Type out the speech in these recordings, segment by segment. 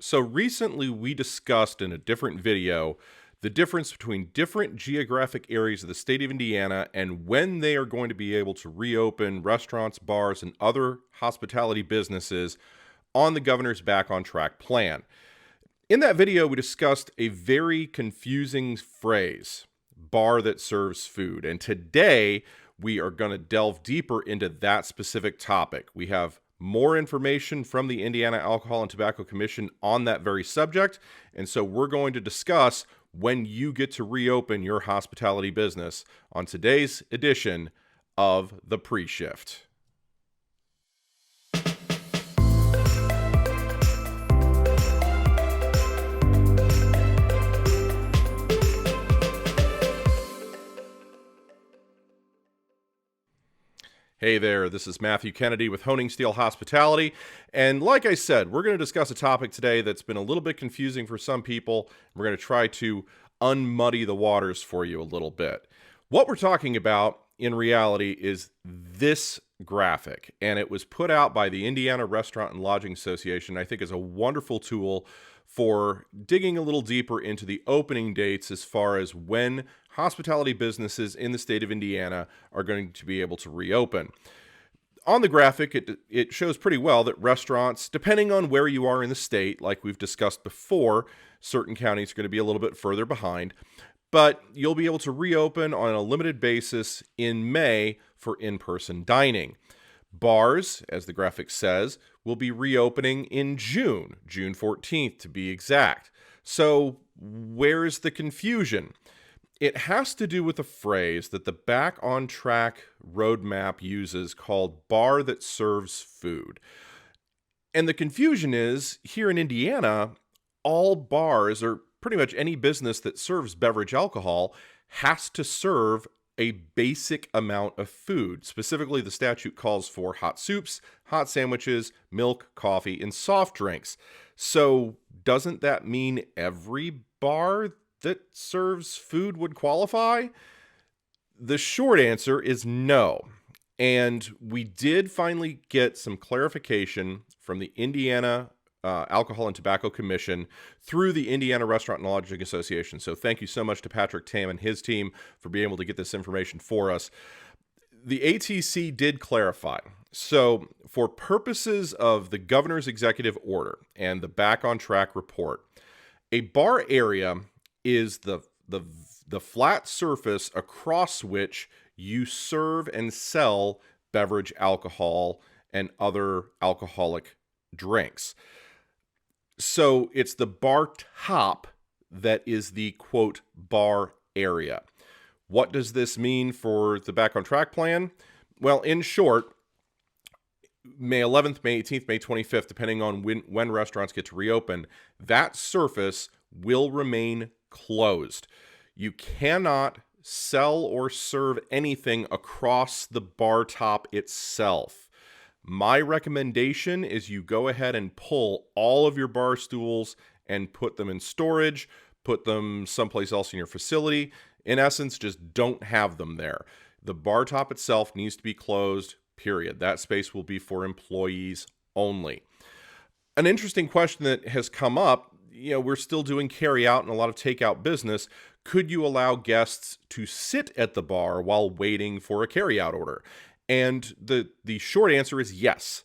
So recently we discussed in a different video the difference between different geographic areas of the state of Indiana and when they are going to be able to reopen restaurants, bars, and other hospitality businesses on the governor's Back on Track plan. In that video, we discussed a very confusing phrase, bar that serves food. And today we are going to delve deeper into that specific topic. We have more information from the Indiana Alcohol and Tobacco Commission on that very subject. And so we're going to discuss when you get to reopen your hospitality business on today's edition of The Pre-Shift. Hey there, this is Matthew Kennedy with Honing Steel Hospitality, and like I said, we're going to discuss a topic today that's been a little bit confusing for some people. We're going to try to unmuddy the waters for you a little bit. What we're talking about in reality is this graphic, and it was put out by the Indiana Restaurant and Lodging Association. I think is a wonderful tool for digging a little deeper into the opening dates as far as when hospitality businesses in the state of Indiana are going to be able to reopen. On the graphic, it shows pretty well that restaurants, depending on where you are in the state, like we've discussed before, certain counties are going to be a little bit further behind, but you'll be able to reopen on a limited basis in May for in-person dining. Bars, as the graphic says, will be reopening in June 14th to be exact. So where's the confusion? It has to do with a phrase that the Back on Track roadmap uses called bar that serves food. And the confusion is, here in Indiana, all bars, or pretty much any business that serves beverage alcohol, has to serve a basic amount of food. Specifically, the statute calls for hot soups, hot sandwiches, milk, coffee, and soft drinks. So doesn't that mean every bar that serves food would qualify? The short answer is no. And we did finally get some clarification from the Indiana Alcohol and Tobacco Commission through the Indiana Restaurant and Lodging Association. So thank you so much to Patrick Tamm and his team for being able to get this information for us. The ATC did clarify. So for purposes of the governor's executive order and the Back on Track report, a bar area is the flat surface across which you serve and sell beverage alcohol and other alcoholic drinks. So it's the bar top that is the, quote, bar area. What does this mean for the Back on Track plan? Well, in short, May 11th, May 18th, May 25th, depending on when restaurants get to reopen, that surface will remain closed. You cannot sell or serve anything across the bar top itself. My recommendation is you go ahead and pull all of your bar stools and put them in storage, put them someplace else in your facility. In essence, just don't have them there. The bar top itself needs to be closed, period. That space will be for employees only. An interesting question that has come up, we're still doing carry out and a lot of takeout business. Could you allow guests to sit at the bar while waiting for a carry out order? And the short answer is yes,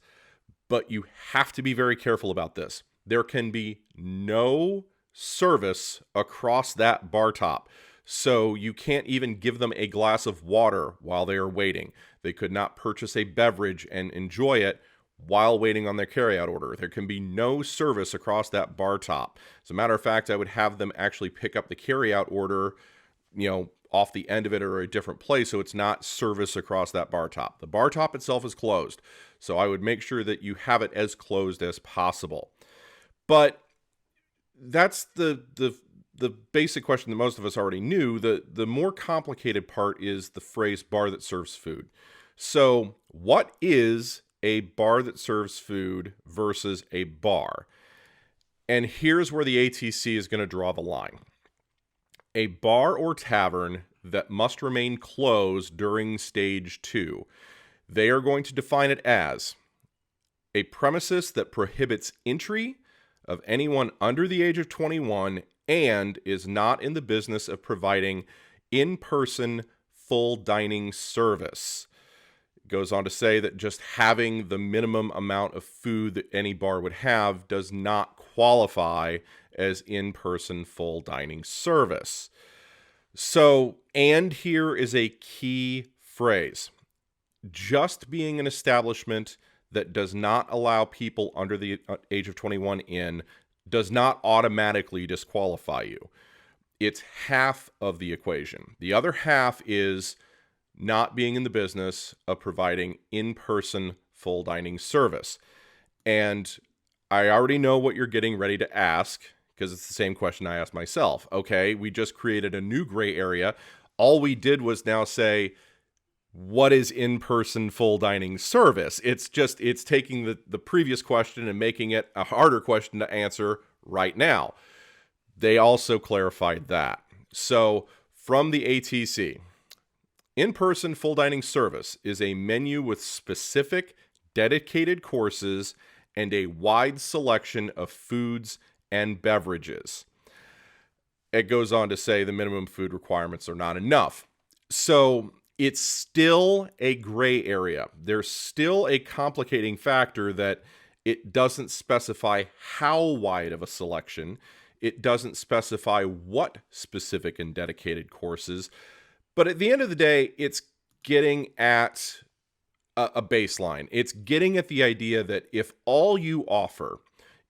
but you have to be very careful about this. There can be no service across that bar top. So you can't even give them a glass of water while they are waiting. They could not purchase a beverage and enjoy it while waiting on their carryout order. There can be no service across that bar top. As a matter of fact, I would have them actually pick up the carryout order, off the end of it or a different place, so it's not service across that bar top. The bar top itself is closed, so I would make sure that you have it as closed as possible. But that's the basic question that most of us already knew. The more complicated part is the phrase bar that serves food. So what is a bar that serves food versus a bar? And here's where the ATC is going to draw the line. A bar or tavern that must remain closed during stage 2. They are going to define it as a premises that prohibits entry of anyone under the age of 21 and is not in the business of providing in-person full dining service. It goes on to say that just having the minimum amount of food that any bar would have does not qualify as in-person full dining service. So, and here is a key phrase. Just being an establishment that does not allow people under the age of 21 in does not automatically disqualify you. It's half of the equation. The other half is not being in the business of providing in-person full dining service. And I already know what you're getting ready to ask, because it's the same question I asked myself. Okay, we just created a new gray area. All we did was now say, what is in-person full dining service? It's taking the previous question and making it a harder question to answer right now. They also clarified that. So from the ATC, in-person full dining service is a menu with specific dedicated courses and a wide selection of foods and beverages. It goes on to say the minimum food requirements are not enough. So it's still a gray area. There's still a complicating factor that it doesn't specify how wide of a selection. It doesn't specify what specific and dedicated courses. But at the end of the day, it's getting at a baseline. It's getting at the idea that if all you offer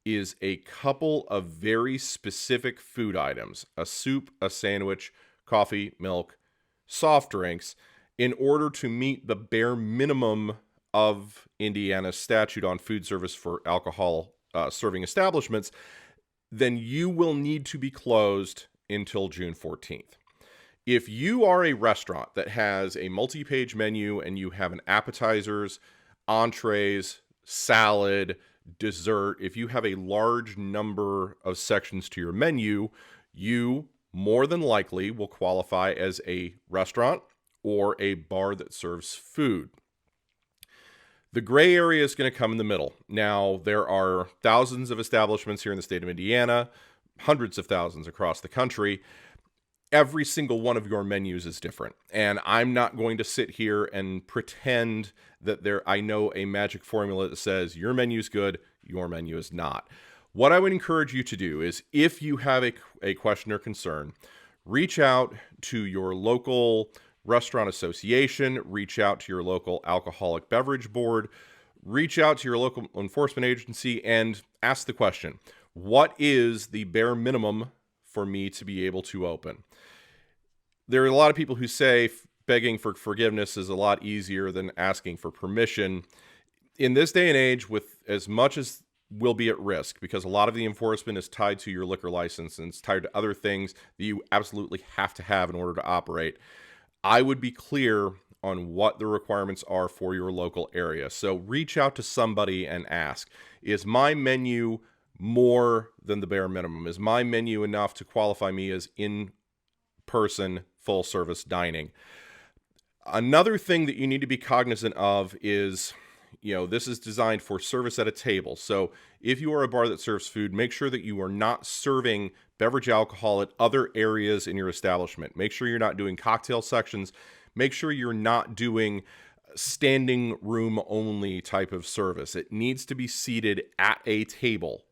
is a couple of very specific food items, a soup, a sandwich, coffee, milk, soft drinks, in order to meet the bare minimum of Indiana's statute on food service for alcohol serving establishments, then you will need to be closed until June 14th. If you are a restaurant that has a multi-page menu and you have an appetizers, entrees, salad, dessert, if you have a large number of sections to your menu, you more than likely will qualify as a restaurant or a bar that serves food. The gray area is going to come in the middle. Now, there are thousands of establishments here in the state of Indiana, hundreds of thousands across the country. Every single one of your menus is different. And I'm not going to sit here and pretend that I know a magic formula that says your menu is good, your menu is not. What I would encourage you to do is, if you have a question or concern, reach out to your local restaurant association, reach out to your local alcoholic beverage board, reach out to your local enforcement agency and ask the question, what is the bare minimum for me to be able to open? There are a lot of people who say begging for forgiveness is a lot easier than asking for permission. In this day and age, with as much as will be at risk, because a lot of the enforcement is tied to your liquor license and it's tied to other things that you absolutely have to have in order to operate, I would be clear on what the requirements are for your local area. So reach out to somebody and ask, is my menu more than the bare minimum? Is my menu enough to qualify me as in-person full service dining? Another thing that you need to be cognizant of is, this is designed for service at a table. So if you are a bar that serves food, make sure that you are not serving beverage alcohol at other areas in your establishment. Make sure you're not doing cocktail sections. Make sure you're not doing standing room only type of service. It needs to be seated at a table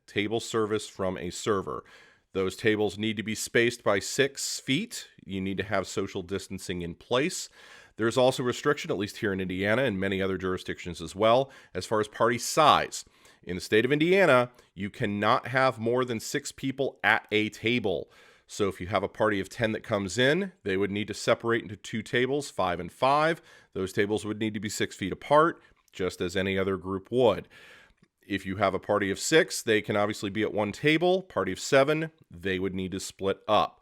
service from a server. Those tables need to be spaced by 6 feet. You need to have social distancing in place. There's also restriction, at least here in Indiana and many other jurisdictions as well, as far as party size. In the state of Indiana, you cannot have more than 6 people at a table. So if you have a party of 10 that comes in, they would need to separate into 2 tables, 5 and 5. Those tables would need to be 6 feet apart, just as any other group would. If you have a party of 6, they can obviously be at one table. Party of 7, they would need to split up.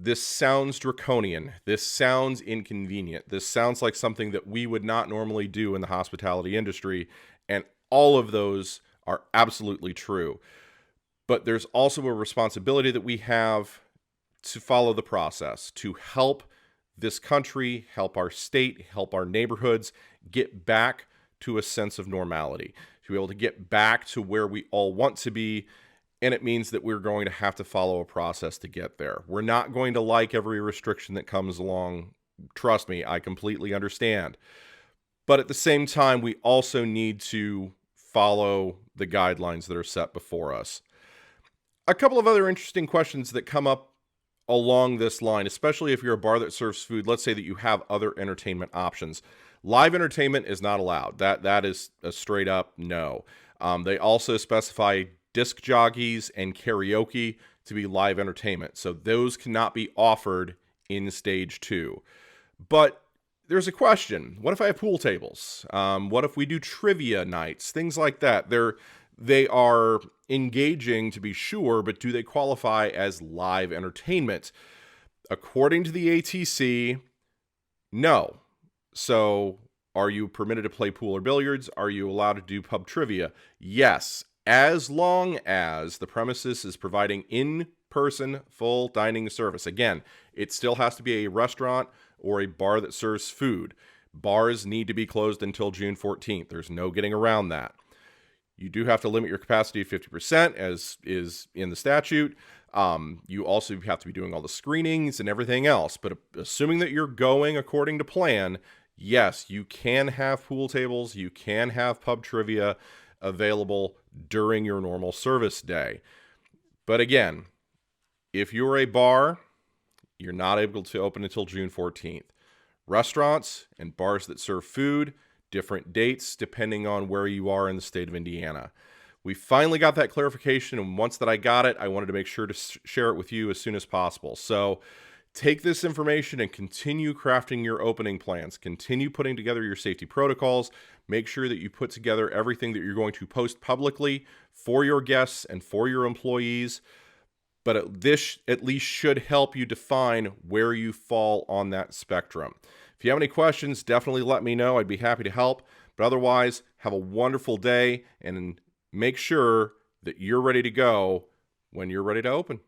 This sounds draconian. This sounds inconvenient. This sounds like something that we would not normally do in the hospitality industry, and all of those are absolutely true. But there's also a responsibility that we have to follow the process, to help this country, help our state, help our neighborhoods get back to a sense of normality, to be able to get back to where we all want to be. and it means that we're going to have to follow a process to get there. We're not going to like every restriction that comes along. Trust me, I completely understand. But at the same time, we also need to follow the guidelines that are set before us. A couple of other interesting questions that come up along this line, especially if you're a bar that serves food. Let's say that you have other entertainment options. Live entertainment is not allowed. That is a straight up no. They also specify disc jockeys and karaoke to be live entertainment. So those cannot be offered in stage 2. But there's a question. What if I have pool tables? What if we do trivia nights? Things like that. They are engaging to be sure, but do they qualify as live entertainment? According to the ATC, no. So are you permitted to play pool or billiards? Are you allowed to do pub trivia? Yes, as long as the premises is providing in-person full dining service. Again, it still has to be a restaurant or a bar that serves food. Bars need to be closed until June 14th. There's no getting around that. You do have to limit your capacity to 50%, as is in the statute. You also have to be doing all the screenings and everything else. But assuming that you're going according to plan, yes, you can have pool tables. You can have pub trivia available during your normal service day. But again, if you're a bar, you're not able to open until June 14th. Restaurants and bars that serve food, different dates depending on where you are in the state of Indiana. We finally got that clarification, and once that I got it, I wanted to make sure to share it with you as soon as possible. So take this information and continue crafting your opening plans. Continue putting together your safety protocols. Make sure that you put together everything that you're going to post publicly for your guests and for your employees. But this at least should help you define where you fall on that spectrum. If you have any questions, definitely let me know. I'd be happy to help. But otherwise, have a wonderful day and make sure that you're ready to go when you're ready to open.